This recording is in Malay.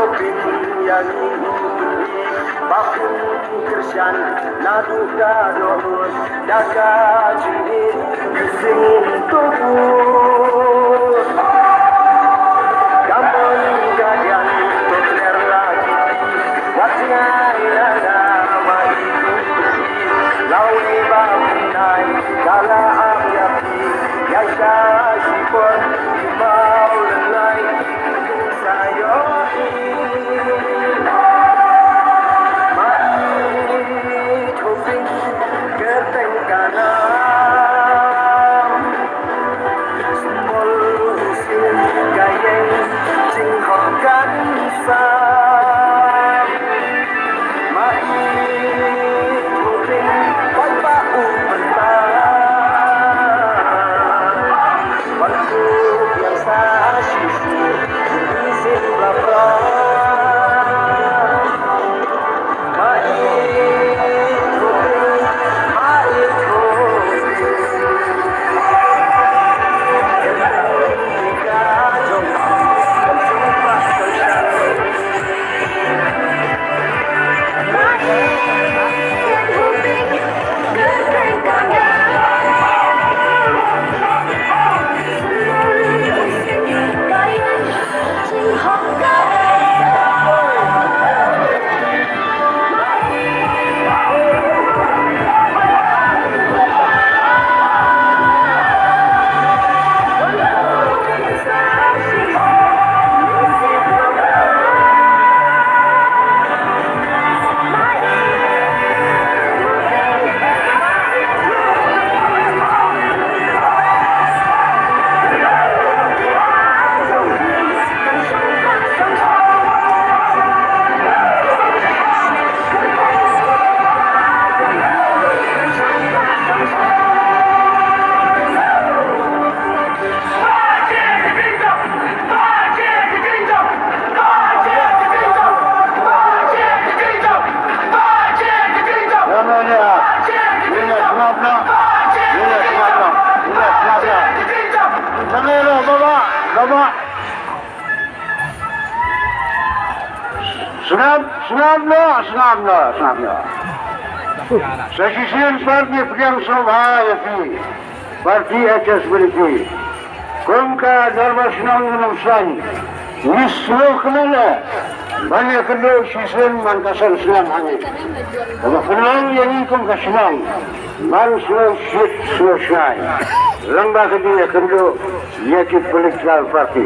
yani bakun Krisyan naduka doon dakajin sing tubur kampon gadian toler lagi watnya ilana mai lawi bakunai kala api ya syasipon mau lelai sayo Senam. Sesisian parti yang Sobhaya fi, parti ajas beriti. Kumka darwasenang menamsan, nislo kenala. Banyak kedua sisen mantasan senam angin. Kalau kenal yang ikum kesenang, baru slow shit slow shine. Lembah kedua kedua yakit pelik parti.